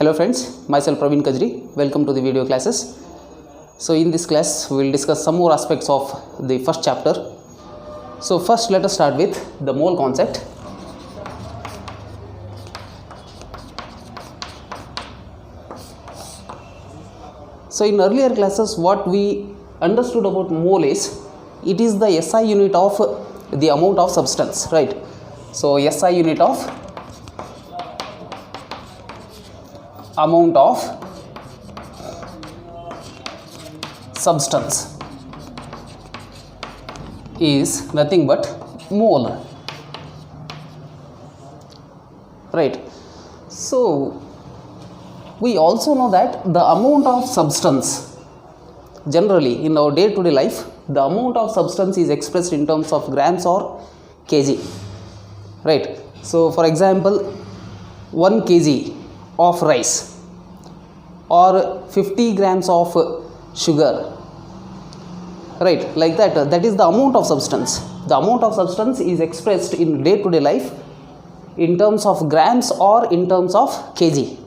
Hello friends, myself Praveen Kajri. Welcome to the video classes. So in this class we will discuss some more aspects of the first chapter. So first let us start with the mole concept. So in earlier classes what we understood about mole is it is the SI unit of the amount of substance, right? So SI unit of amount of substance is nothing but mole, right? So we also know that the amount of substance generally in our day-to-day life, the amount of substance is expressed in terms of grams or kg, right? So for example 1 kg of rice or 50 grams of sugar, right? Like that is the amount of substance. The amount of substance is expressed in day-to-day life in terms of grams or in terms of kg.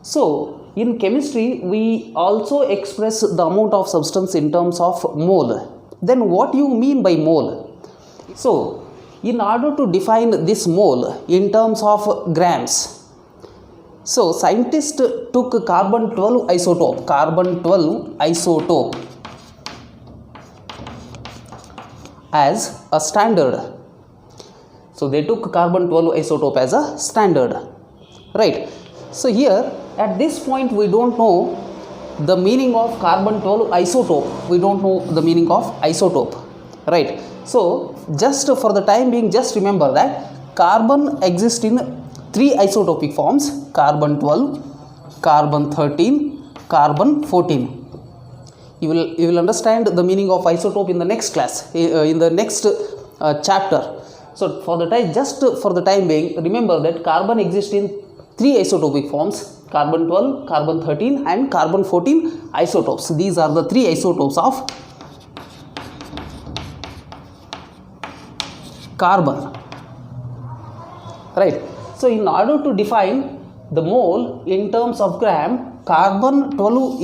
So in chemistry we also express the amount of substance in terms of mole. Then what do you mean by mole? So in order to define this mole in terms of grams, so scientists took carbon 12 isotope as a standard. So they took carbon 12 isotope as a standard, right? So here at this point we don't know the meaning of carbon 12 isotope. We don't know the meaning of isotope, right? So just for the time being, just remember that carbon exists in 3 isotopic forms: carbon 12, carbon 13, carbon 14. You will understand the meaning of isotope in the next class, in the next chapter. So for the time being, remember that carbon exists in 3 isotopic forms: carbon 12, carbon 13 and carbon 14 isotopes. These are the 3 isotopes of carbon, right? So in order to define the mole in terms of gram, carbon 12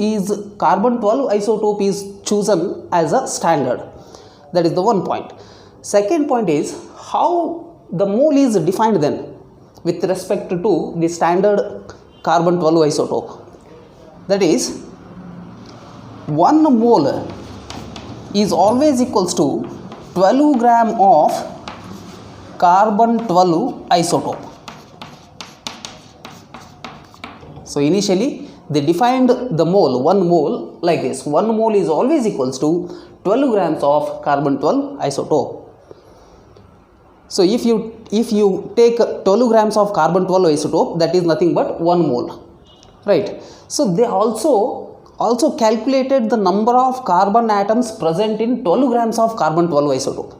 isotope is chosen as a standard. That is the one point. Second point is how the mole is defined then with respect to the standard carbon 12 isotope. That is, 1 mole is always equals to 12 gram of carbon 12 isotope. So initially they defined the mole, 1 mole, like this: 1 mole is always equals to 12 grams of carbon 12 isotope. So if you take 12 grams of carbon 12 isotope, that is nothing but 1 mole, right? So they also calculated the number of carbon atoms present in 12 grams of carbon 12 isotope,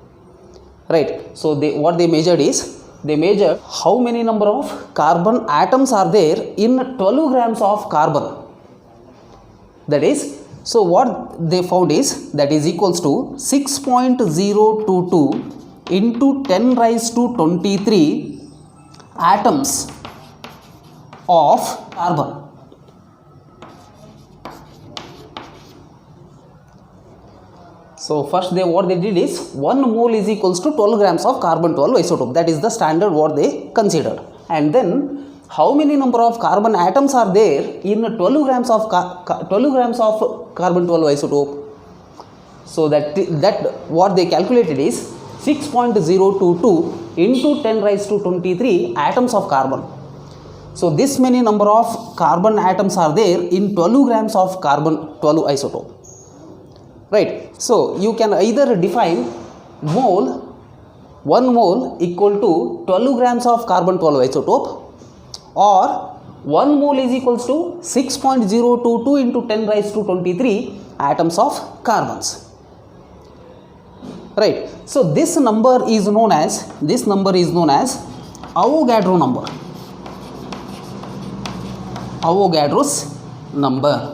right? So what they measured is, they measured how many number of carbon atoms are there in 12 grams of carbon. That is, so what they found is that is equals to 6.022 into 10 raised to 23 atoms of carbon. So first what they did is 1 mole is equals to 12 grams of carbon 12 isotope. That is the standard what they considered. And then how many number of carbon atoms are there in 12 grams of carbon 12 isotope? So that what they calculated is 6.022 into 10 raised to 23 atoms of carbon. So this many number of carbon atoms are there in 12 grams of carbon 12 isotope, right? So you can either define mole, 1 mole equal to 12 grams of carbon 12 isotope, or 1 mole is equals to 6.022 into 10 raised to 23 atoms of carbons, right? So this number is known as Avogadro number. Avogadro's number,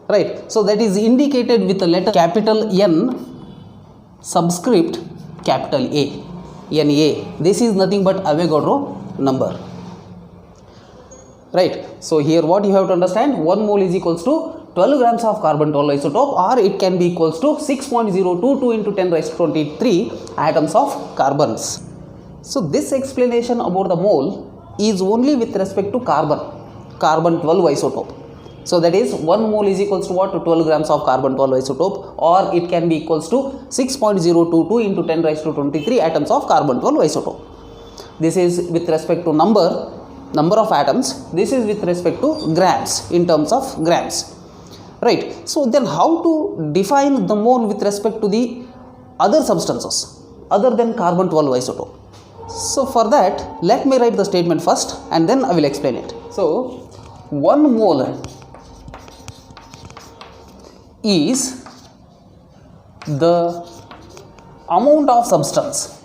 right? So that is indicated with the letter capital N subscript capital A. Na. This is nothing but Avogadro number. Right. So here what you have to understand, 1 mole is equals to 12 grams of carbon 12 isotope, or it can be equals to 6.022 into 10 raised to 23 atoms of carbons. So this explanation about the mole is only with respect to carbon 12 isotope. So that is 1 mole is equals to what? 12 grams of carbon 12 isotope, or it can be equals to 6.022 into 10 raised to 23 atoms of carbon 12 isotope. This is with respect to number of atoms. This is with respect to grams, in terms of grams. Right. So then how to define the mole with respect to the other substances other than carbon 12 isotope? So for that, let me write the statement first and then I will explain it. So 1 mole is the amount of substance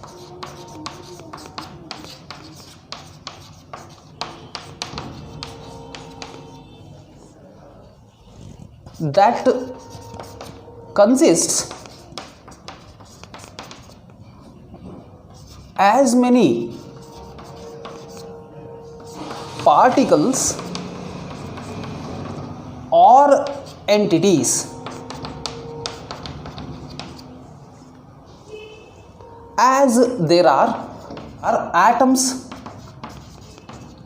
that consists as many particles or entities as there are atoms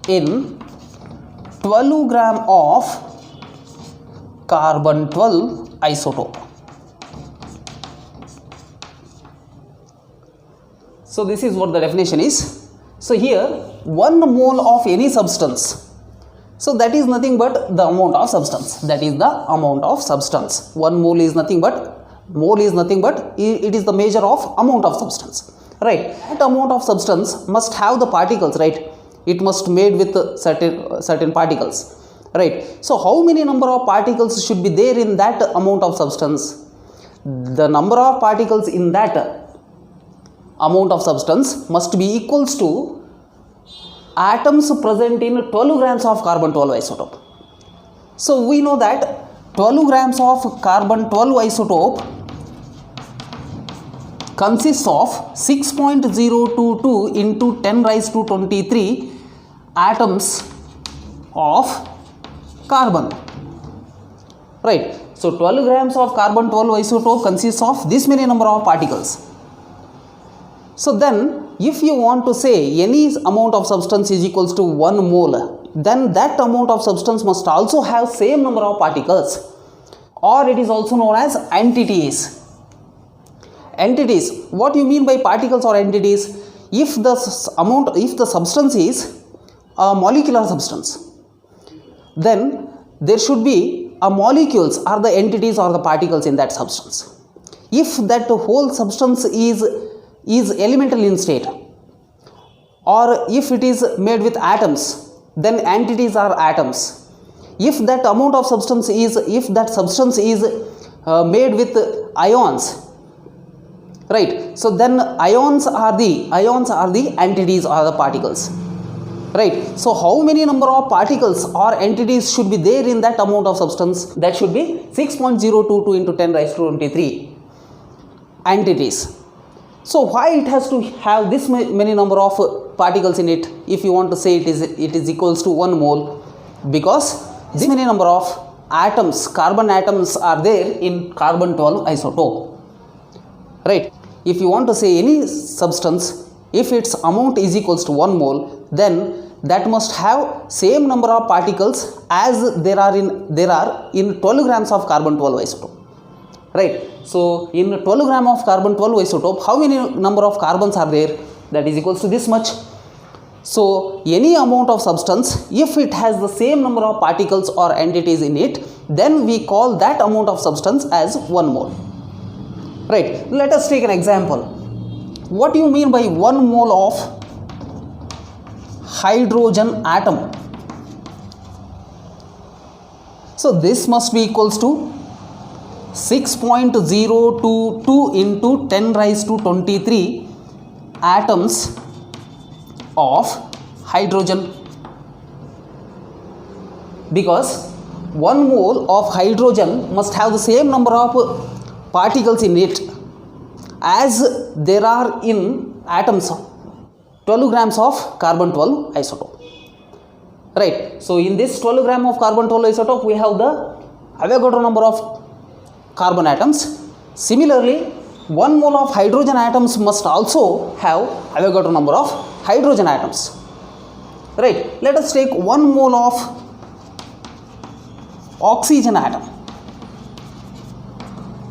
in 12 gram of carbon 12 isotope. So this is what the definition is. So here 1 mole of any substance, so that is nothing but the amount of substance. That is the amount of substance. 1 mole is nothing but it is the measure of amount of substance, right? That amount of substance must have the particles, right? It must made with certain particles, right? So how many number of particles should be there in that amount of substance? The number of particles in that amount of substance must be equals to atoms present in 12 grams of carbon 12 isotope. So we know that 12 grams of carbon 12 isotope consists of 6.022 into 10 raised to 23 atoms of carbon, right? So 12 grams of carbon 12 isotope consists of this many number of particles. So then if you want to say any amount of substance is equals to 1 mole, then that amount of substance must also have same number of particles, or it is also known as entities. Entities, what you mean by particles or entities? If the substance is a molecular substance, then there should be a molecules or the entities or the particles in that substance. If that whole substance is elemental in state, or if it is made with atoms, then entities are atoms. If that amount of substance is made with ions, right? So then ions are the entities or the particles, right? So how many number of particles or entities should be there in that amount of substance? That should be 6.022 into 10 raised to 23 entities. So why it has to have this many number of particles in it? If you want to say it is equals to 1 mole, because this many number of atoms, carbon atoms are there in carbon 12 isotope, right? If you want to say any substance, if its amount is equals to 1 mole, then that must have same number of particles as there are in 12 grams of carbon 12 isotope, right? So in 12 gram of carbon 12 isotope, how many number of carbons are there? That is equals to this much. So any amount of substance, if it has the same number of particles or entities in it, then we call that amount of substance as 1 mole, right? Let us take an example. What do you mean by 1 mole of hydrogen atom? So this must be equals to 6.022 into 10 raised to 23 atoms of hydrogen, because 1 mole of hydrogen must have the same number of particles in it as there are in atoms 12 grams of carbon 12 isotope. Right. So in this 12 gram of carbon 12 isotope, we have the Avogadro number of carbon atoms. Similarly, 1 mole of hydrogen atoms must also have Avogadro number of hydrogen atoms. Right. Let us take 1 mole of oxygen atom.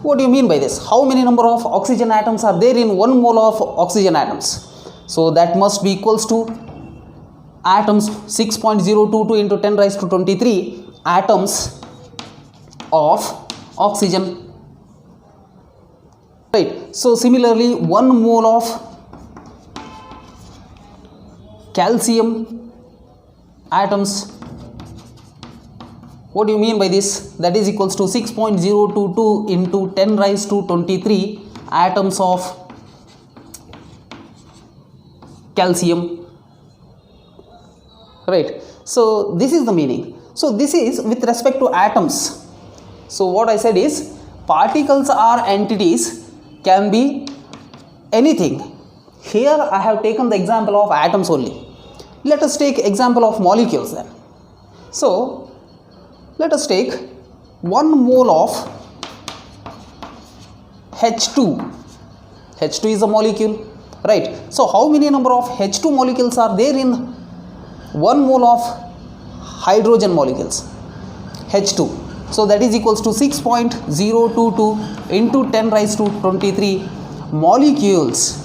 What do you mean by this? How many number of oxygen atoms are there in 1 mole of oxygen atoms? So that must be equals to atoms 6.022 into 10 raised to 23 atoms of oxygen. Right. So similarly, 1 mole of calcium atoms. What do you mean by this? That is equals to 6.022 into 10 raised to 23 atoms of calcium. Right. So this is the meaning. So this is with respect to atoms. So what I said is particles or entities can be anything. Here I have taken the example of atoms only. Let us take example of molecules then. So let us take 1 mole of H2. H2 is a molecule, right? So how many number of H2 molecules are there in 1 mole of hydrogen molecules? H2. So that is equals to 6.022 into 10 raised to 23 molecules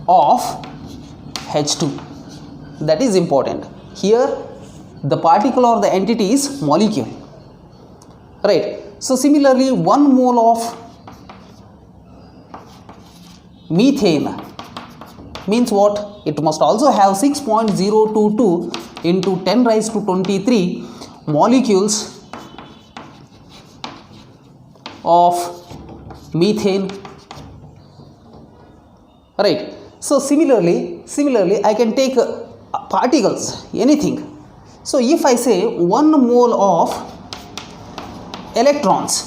of H2. That is important. Here the particle or the entity is molecule. Right. So similarly, 1 mole of methane means what? It must also have 6.022 into 10 raised to 23 molecules of methane. Right. So similarly I can take particles, anything. So if I say 1 mole of electrons,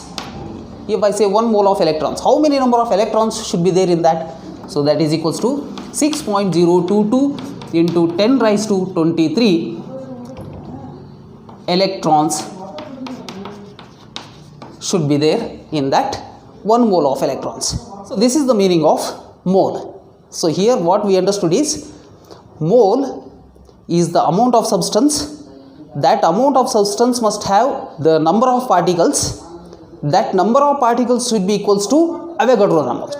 if I say 1 mole of electrons, how many number of electrons should be there in that? So that is equals to 6.022 into 10 raised to 23 electrons should be there in that 1 mole of electrons. So this is the meaning of mole. So here what we understood is mole is the amount of substance. That amount of substance must have the number of particles. That number of particles should be equals to Avogadro number,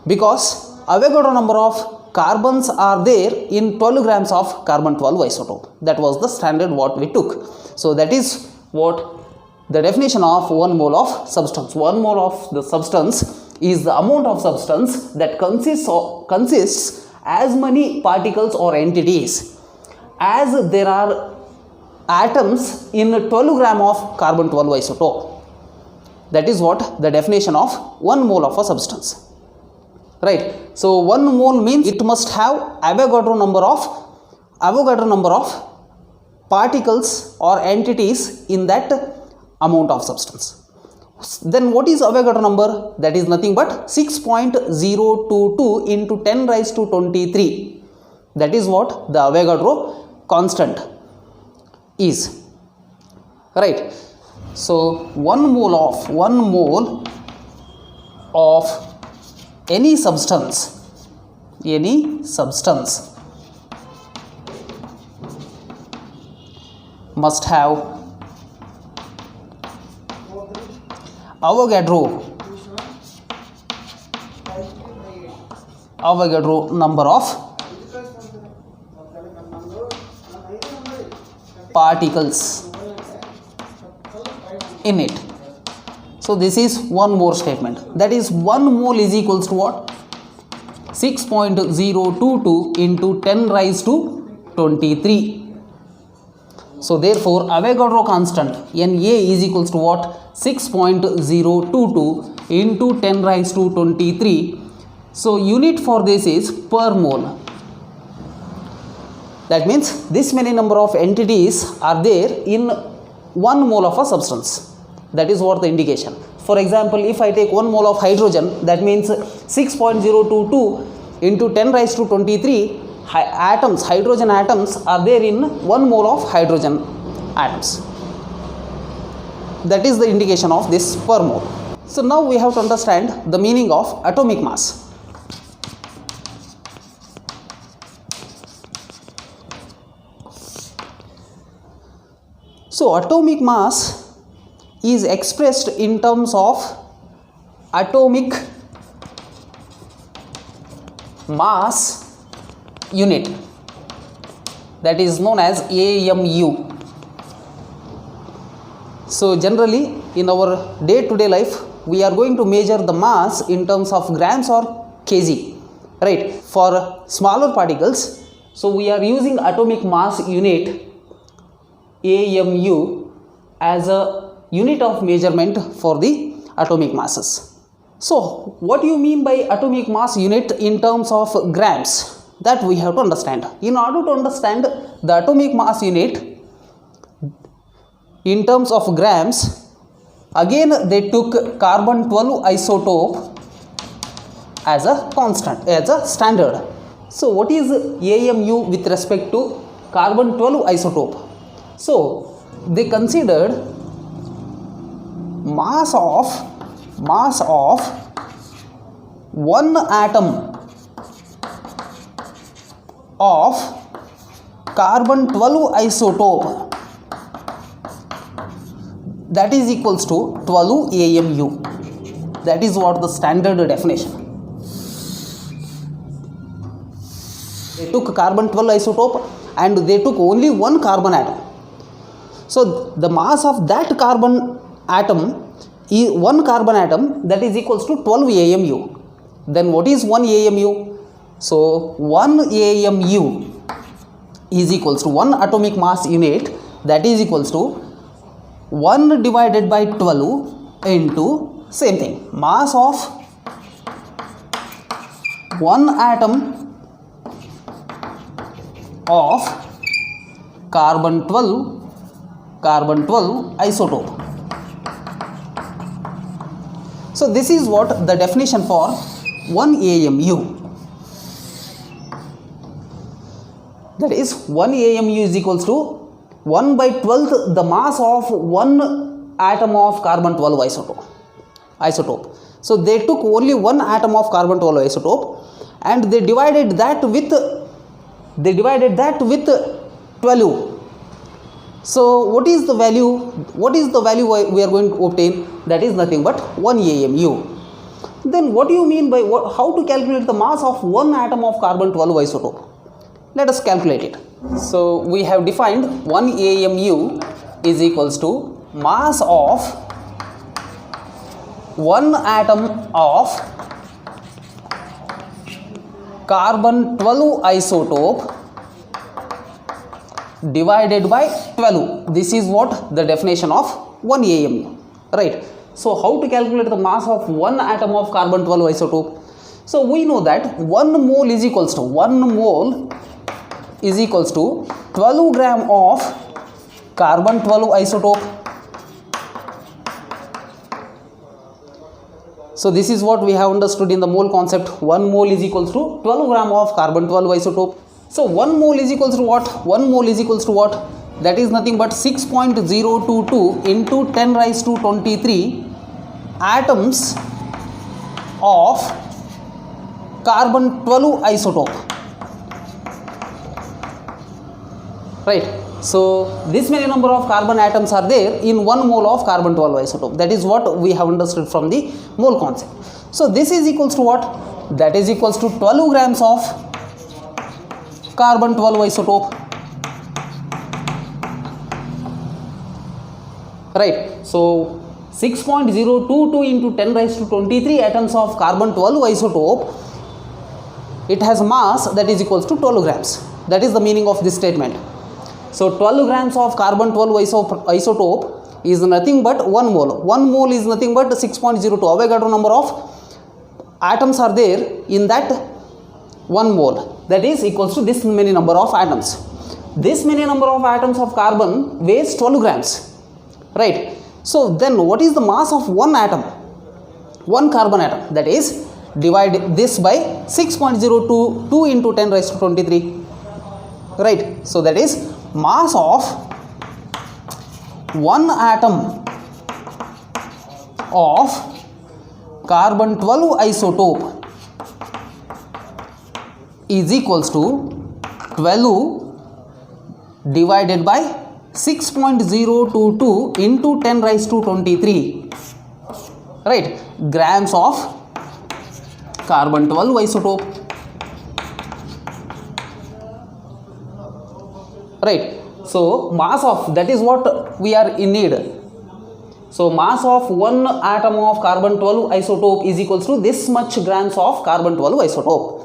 because Avogadro number of carbons are there in 12 grams of carbon 12 isotope. That was the standard what we took. So that is what the definition of 1 mole of substance. 1 mole of the substance is the amount of substance that consists as many particles or entities as there are atoms in 12 gram of carbon 12 isotope. That is what the definition of 1 mole of a substance. Right. So 1 mole means it must have Avogadro number of particles or entities in that amount of substance. Then what is Avogadro number? That is nothing but 6.022 into 10 raised to 23. That is what the Avogadro constant is. Right. So 1 mole of any substance must have Avogadro number of particles in it. So this is one more statement. That is 1 mole is equals to what? 6.022 into 10 raised to 23. So therefore Avogadro constant Na is equals to what? 6.022 into 10 raised to 23. So unit for this is per mole. That means this many number of entities are there in 1 mole of a substance. That is what the indication. For example, if I take 1 mole of hydrogen, that means 6.022 into 10 raised to 23 atoms, hydrogen atoms are there in 1 mole of hydrogen atoms. That is the indication of this per mole. So now we have to understand the meaning of atomic mass. So atomic mass is expressed in terms of atomic mass unit, that is known as AMU. So generally in our day to day life we are going to measure the mass in terms of grams or kg, right? For smaller particles, so we are using atomic mass unit AMU as a unit of measurement for the atomic masses. So what do you mean by atomic mass unit in terms of grams? That we have to understand. In order to understand the atomic mass unit in terms of grams, again they took carbon 12 isotope as a constant, as a standard. So what is AMU with respect to carbon 12 isotope? So they considered mass of one atom of carbon 12 isotope, that is equals to 12 AMU. That is what the standard definition. They took carbon 12 isotope and they took only one carbon atom. So the mass of that carbon atom is one carbon atom, that is equals to 12 AMU. Then what is 1 AMU? So 1 AMU is equals to 1 atomic mass unit, that is equals to 1 divided by 12 into same thing, mass of one atom of carbon 12 isotope. So this is what the definition for 1 AMU. That is 1 AMU is equals to 1 by 12th the mass of one atom of carbon 12 isotope. So they took only one atom of carbon 12 isotope and they divided that with 12. So what is the value? What is the value we are going to obtain? That is nothing but 1 AMU. Then what do you mean by how to calculate the mass of one atom of carbon 12 isotope? Let us calculate it. So we have defined 1 AMU is equals to mass of one atom of carbon 12 isotope divided by 12. This is what the definition of 1 AMU, right? So how to calculate the mass of one atom of carbon 12 isotope? So we know that 1 mole is equals to 12 gram of carbon 12 isotope. So this is what we have understood in the mole concept. 1 mole is equals to 12 gram of carbon 12 isotope. So 1 mole is equals to what? 1 mole is equals to what? That is nothing but 6.022 into 10 raised to 23 atoms of carbon 12 isotope. Right. So this many number of carbon atoms are there in 1 mole of carbon 12 isotope. That is what we have understood from the mole concept. So this is equals to what? That is equals to 12 grams of carbon 12 isotope, right? So 6.022 into 10 raised to 23 atoms of carbon 12 isotope, it has mass that is equals to 12 grams. That is the meaning of this statement. So 12 grams of carbon 12 isotope is nothing but 1 mole. 1 mole is nothing but 6.02. Avogadro number of atoms are there in that 1 mole, that is equals to this many number of atoms. This many number of atoms of carbon weighs 12 grams, right? So then what is the mass of one atom, one carbon atom? That is divide this by 6.022 into 10 raised to 23, right? So that is mass of one atom of carbon 12 isotope is equals to 12 divided by 6.022 into 10 raised to 23, right, grams of carbon 12 isotope, right? So mass of, that is what we are in need. So mass of one atom of carbon 12 isotope is equals to this much grams of carbon 12 isotope,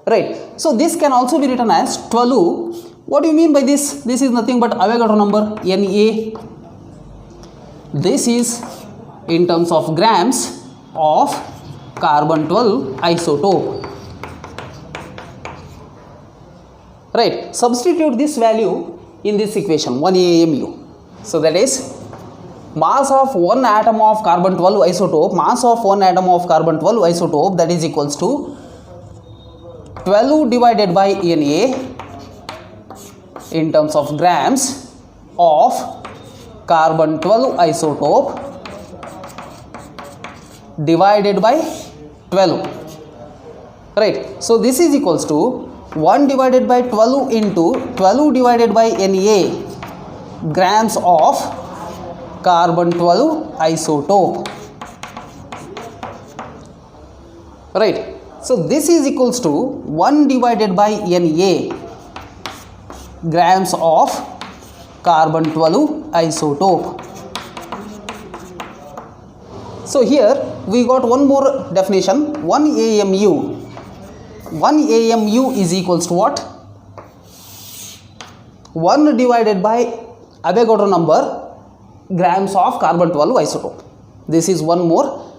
right? So this can also be written as 12. What do you mean by this? This is nothing but Avogadro number, Na. This is in terms of grams of carbon 12 isotope, right? Substitute this value in this equation, 1 AMU. So that is mass of one atom of carbon 12 isotope, mass of one atom of carbon 12 isotope, that is equals to 12 divided by Na in terms of grams of carbon 12 isotope divided by 12, right? So this is equals to 1 divided by 12 into 12 divided by Na grams of carbon 12 isotope, right? So this is equals to 1 divided by Na grams of carbon 12 isotope. So here we got one more definition, 1 AMU. 1 AMU is equals to what? 1 divided by Avogadro number grams of carbon 12 isotope. This is one more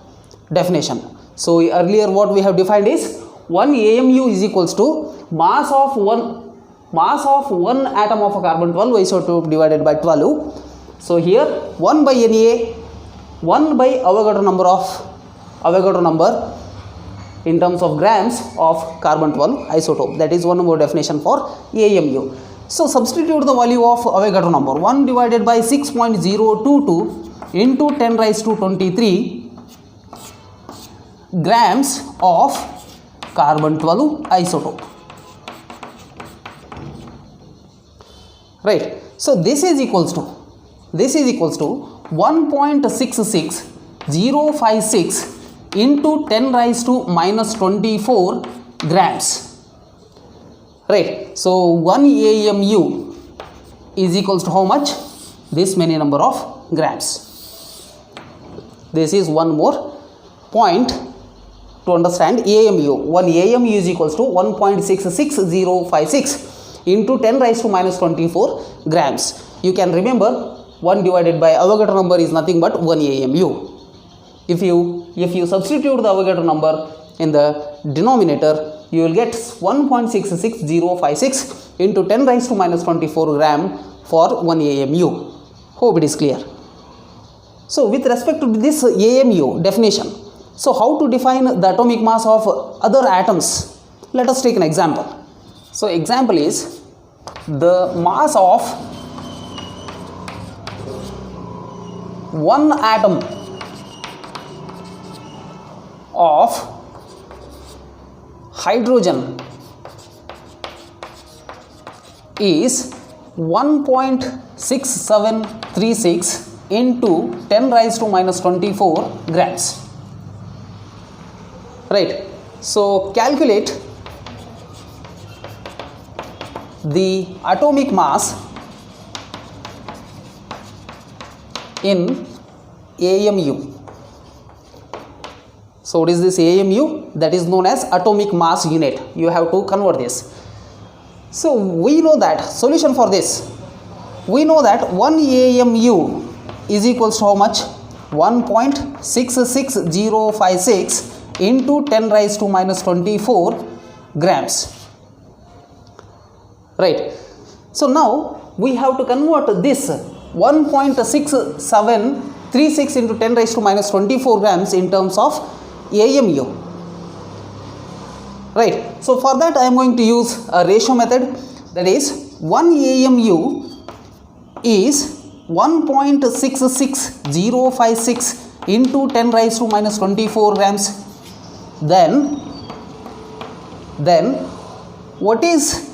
definition. So earlier what we have defined is 1 AMU is equals to mass of one atom of a carbon 12 isotope divided by 12. So here 1 by Na, 1 by Avogadro number in terms of grams of carbon 12 isotope. That is one more definition for AMU. So substitute the value of Avogadro number, 1 divided by 6.022 into 10 raised to 23 grams of carbon 12 isotope, right? So this is equals to 1.66056 into 10 raised to minus 24 grams, right? So 1 AMU is equals to how much? This many number of grams. This is one more point to understand AMU. 1 AMU is equals to 1.66056 into 10 raised to minus 24 grams. You can remember 1 divided by Avogadro number is nothing but 1 AMU. If you substitute the Avogadro number in the denominator, you will get 1.66056 into 10 raised to minus 24 gram for 1 AMU. Hope it is clear. So with respect to this AMU definition, so how to define the atomic mass of other atoms? Let us take an example. So example is the mass of one atom of hydrogen is 1.6736 into 10 raised to minus 24 grams, right? So calculate the atomic mass in AMU. So what is this AMU? That is known as atomic mass unit. You have to convert this. So we know that solution for this, we know that 1 AMU is equals to how much? 1.66056 into 10 raised to minus 24 grams, right? So now we have to convert this 1.6736 into 10 raised to minus 24 grams in terms of AMU. right? So for that I am going to use a ratio method, that is 1 AMU is 1.66056 into 10 raised to minus 24 grams. Then what is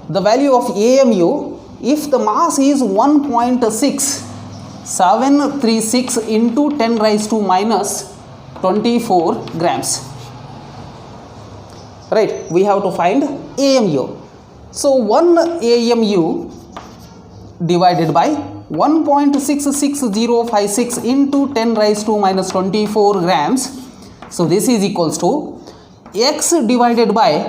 the value of AMU if the mass is 1.6736 into 10 raised to minus 24 grams, right? We have to find AMU. So 1 AMU divided by 1.66056 into 10 raised to minus 24 grams. So this is equals to x divided by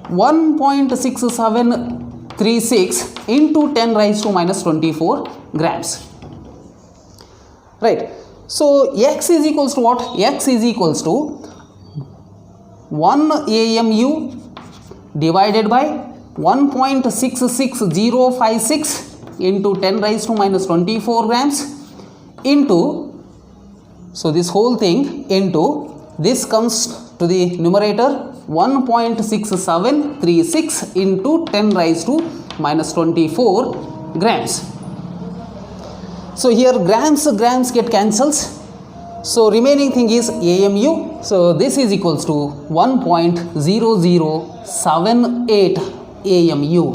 1.6736 into 10 raised to minus 24 grams, right? So x is equals to what? X is equals to 1 AMU divided by 1.66056 into 10 raised to minus 24 grams into, so this whole thing into, this comes to the numerator 1.6736 into 10 raised to minus 24 grams. So here grams get cancels, so remaining thing is AMU. So this is equals to 1.0078 AMU.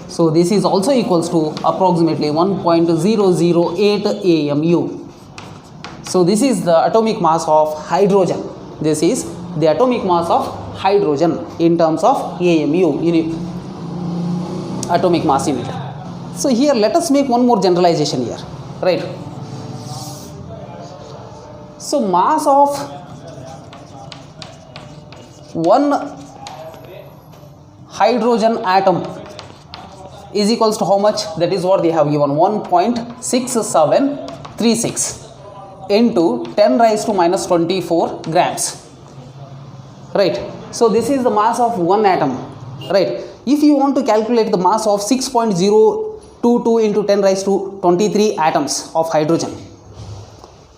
So this is also equals to approximately 1.008 AMU. So this is the atomic mass of hydrogen. This is the atomic mass of hydrogen in terms of AMU, atomic mass unit. So here let us make one more generalization here, right? So mass of one hydrogen atom is equals to how much? That is what they have given, 1.6736 into 10 raised to minus 24 grams, right? So this is the mass of one atom, right? If you want to calculate the mass of 6.022 into 10 raised to 23 atoms of hydrogen,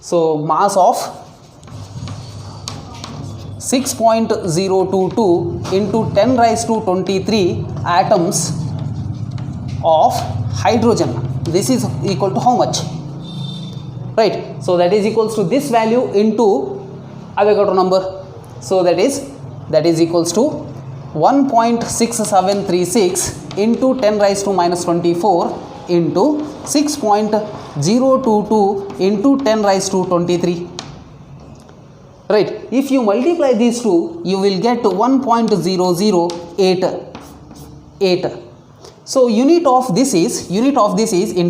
so mass of 6.022 into 10 raised to 23 atoms of hydrogen, this is equal to how much, right? So that is equals to this value into Avogadro number. So that is equals to 1.6736 into 10 raised to minus 24 into 6.022 into 10 raised to 23, right? If you multiply these two, you will get 1.0088. So unit of this is in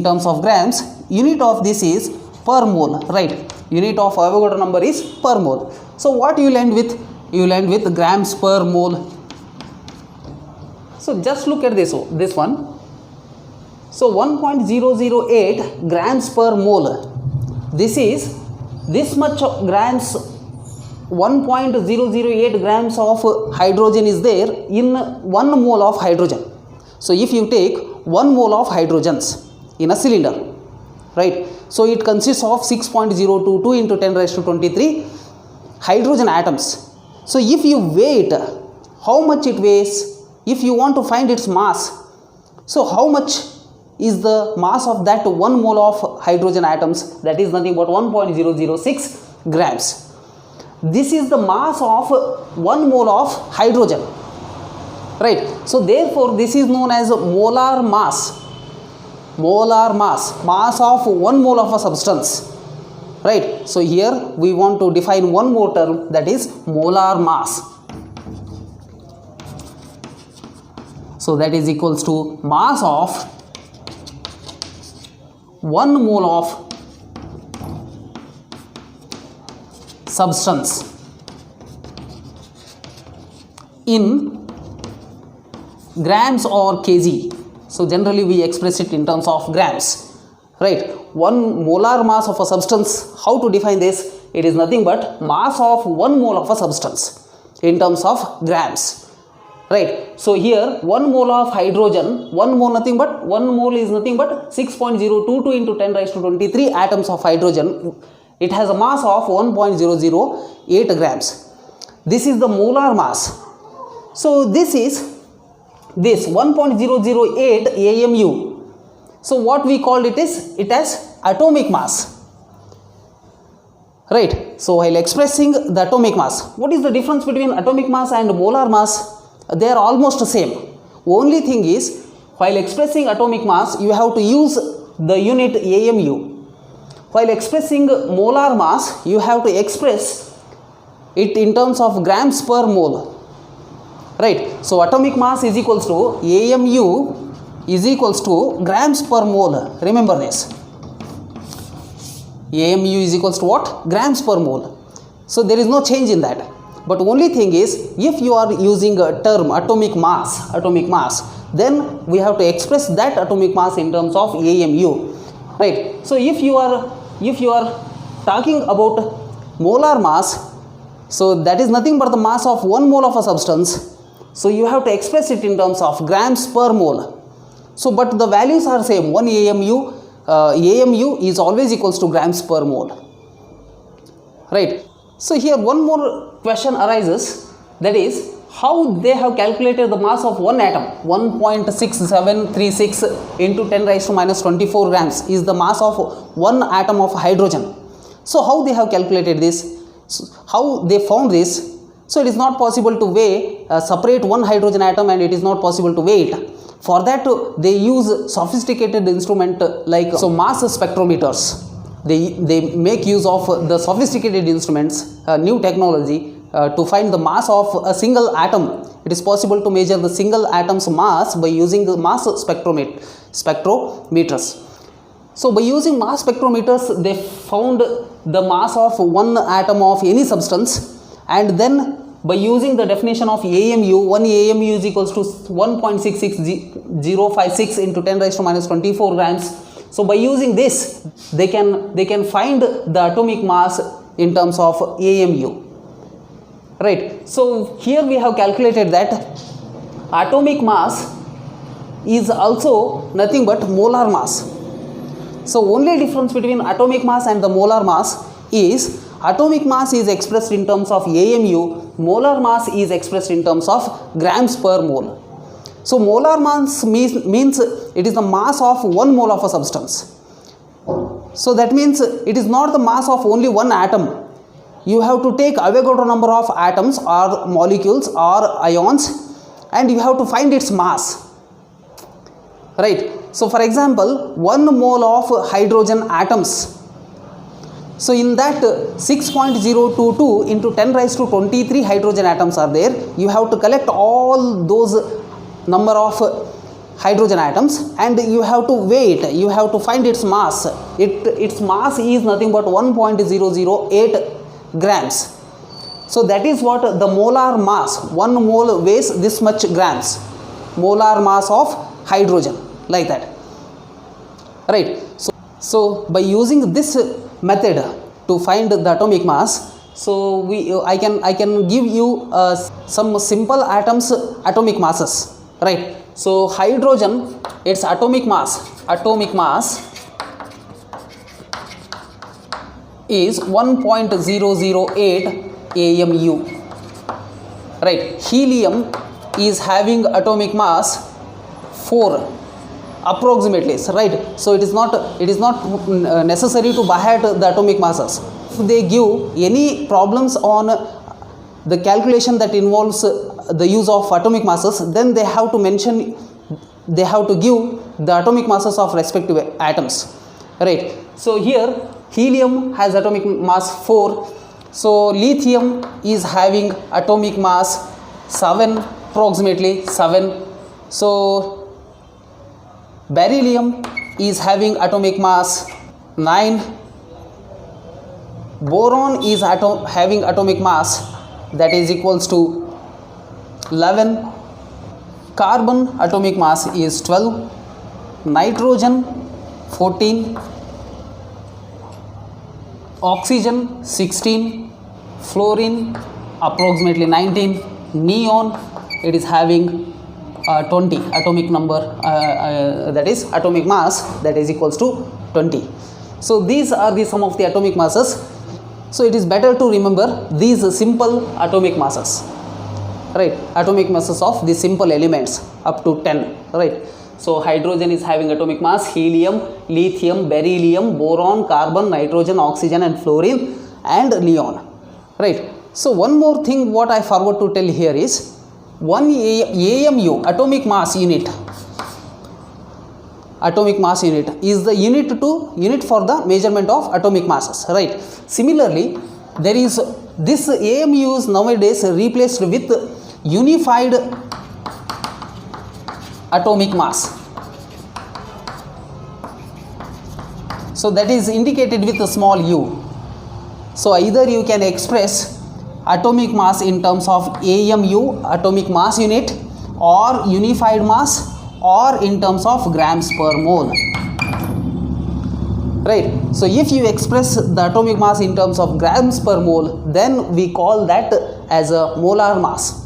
terms of grams, unit of this is per mole, right? Unit of Avogadro number is per mole. So what you will end with? You will end with grams per mole. So just look at this one. So 1.008 grams per mole. This is this much grams, 1.008 grams of hydrogen is there in 1 mole of hydrogen. So if you take 1 mole of hydrogens in a cylinder, right? So it consists of 6.022 into 10 raised to 23 hydrogen atoms. So if you weigh it, how much it weighs? If you want to find its mass, so how much is the mass of that 1 mole of hydrogen atoms? That is nothing but 1.006 grams. This is the mass of 1 mole of hydrogen, right? So therefore this is known as molar mass. Mass of 1 mole of a substance, right? So here we want to define one more term, that is molar mass. So that is equals to mass of 1 mole of substance in grams or kg. So generally we express it in terms of grams, right? 1 molar mass of a substance, how to define this? It is nothing but mass of 1 mole of a substance in terms of grams, right? So here 1 mole of hydrogen, 1 mole nothing but 1 mole is nothing but 6.022 into 10 raised to 23 atoms of hydrogen. It has a mass of 1.008 grams. This is the molar mass. So this is this 1.008 AMU. So what we called it is, it as atomic mass. Right. So while expressing the atomic mass, what is the difference between atomic mass and molar mass? They are almost the same. Only thing is, while expressing atomic mass, you have to use the unit AMU. While expressing molar mass, you have to express it in terms of grams per mole. Right. So atomic mass is equals to AMU is equals to grams per mole. Remember this. AMU is equals to what? Grams per mole. So there is no change in that. But only thing is, if you are using a term atomic mass, then we have to express that atomic mass in terms of AMU. Right. So if you are talking about molar mass, so that is nothing but the mass of 1 mole of a substance. So you have to express it in terms of grams per mole. So but the values are same. 1 AMU, AMU is always equals to grams per mole. Right. So here one more question arises, that is how they have calculated the mass of one atom. 1.6736 into 10 raised to minus 24 grams is the mass of one atom of hydrogen. So how they have calculated this? So how they found this? So it is not possible to weigh, separate one hydrogen atom, and it is not possible to weigh it. For that they use sophisticated instrument like mass spectrometers. They make use of the sophisticated instruments, new technology, to find the mass of a single atom. It is possible to measure the single atom's mass by using the mass spectrometers. So by using mass spectrometers, they found the mass of one atom of any substance, and then by using the definition of AMU, 1 AMU is equals to 1.66056 into 10 raised to minus 24 grams. So by using this, they can find the atomic mass in terms of AMU. Right. So here we have calculated that atomic mass is also nothing but molar mass. So only difference between atomic mass and the molar mass is atomic mass is expressed in terms of AMU, molar mass is expressed in terms of grams per mole. So molar mass means it is the mass of 1 mole of a substance. So that means it is not the mass of only one atom. You have to take Avogadro number of atoms or molecules or ions, and you have to find its mass. Right. So for example, 1 mole of hydrogen atoms. So in that 6.022 into 10 raised to 23 hydrogen atoms are there. You have to collect all those number of hydrogen atoms and you have to weigh it. You have to find its mass. Its mass is nothing but 1.008 grams. So that is what the molar mass. 1 mole weighs this much grams. Molar mass of hydrogen, like that. Right. So by using this method to find the atomic mass, so I can give you some simple atoms atomic masses. Right. So hydrogen, its atomic mass is 1.008 AMU. Right. Helium is having atomic mass 4 approximately, right? So it is not necessary to by heart the atomic masses. If they give any problems on the calculation that involves the use of atomic masses, then they have to mention, they have to give the atomic masses of respective atoms. Right. So here helium has atomic mass 4. So lithium is having atomic mass 7, approximately 7. So beryllium is having atomic mass 9. Boron is having atomic mass that is equals to 11. Carbon atomic mass is 12. Nitrogen 14. Oxygen 16. Fluorine approximately 19. Neon, it is having 20 atomic number, that is atomic mass, that is equals to 20. So these are the some of the atomic masses. So it is better to remember these simple atomic masses, right? Atomic masses of the simple elements up to 10, right? So hydrogen is having atomic mass helium, lithium, beryllium, boron, carbon, nitrogen, oxygen and fluorine and neon, right? So one more thing what I forgot to tell here is one AMU, atomic mass unit is the unit for the measurement of atomic masses, right? Similarly, there is this AMU is nowadays replaced with unified atomic mass. So that is indicated with a small u. So either you can express atomic mass in terms of AMU, atomic mass unit, or unified mass, or in terms of grams per mole, right? So if you express the atomic mass in terms of grams per mole, then we call that as a molar mass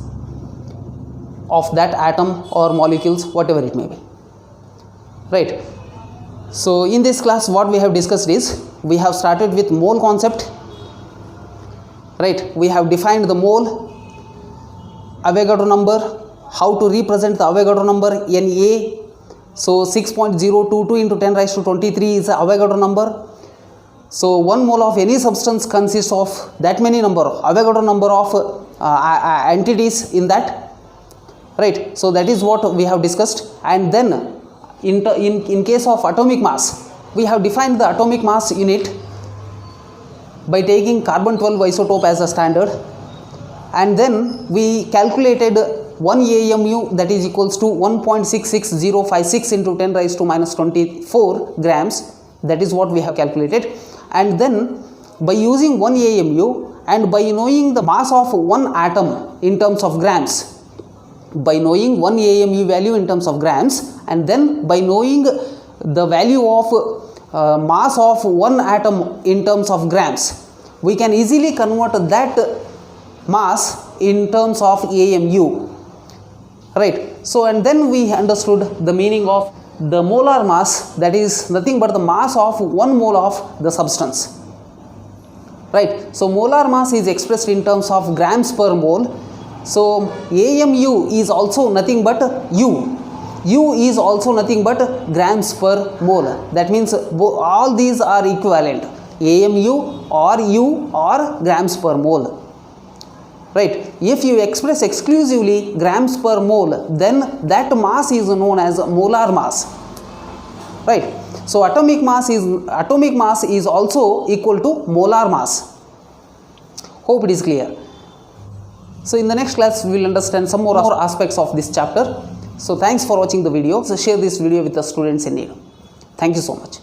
of that atom or molecules, whatever it may be, right? So in this class what we have discussed is, we have started with mole concept, right? We have defined the mole, Avogadro number, how to represent the Avogadro number Na. So 6.022 into 10 raised to 23 is the Avogadro number. So 1 mole of any substance consists of that many number, Avogadro number of entities in that, right? So that is what we have discussed. And then in case of atomic mass, we have defined the atomic mass unit by taking carbon 12 isotope as a standard, and then we calculated 1 AMU, that is equals to 1.66056 into 10 raised to minus 24 grams. That is what we have calculated. And then by using 1 AMU and by knowing the mass of one atom in terms of grams, by knowing 1 AMU value in terms of grams, and then by knowing the value of mass of one atom in terms of grams, we can easily convert that mass in terms of AMU, right? So and then we understood the meaning of the molar mass, that is nothing but the mass of 1 mole of the substance, right? So molar mass is expressed in terms of grams per mole. So AMU is also nothing but U is also nothing but grams per mole. That means all these are equivalent, AMU or U or grams per mole, right? If you express exclusively grams per mole, then that mass is known as molar mass, right? So atomic mass is also equal to molar mass. Hope it is clear. So in the next class we will understand some more aspects of this chapter. So thanks for watching the video. So share this video with the students in need. Thank you so much.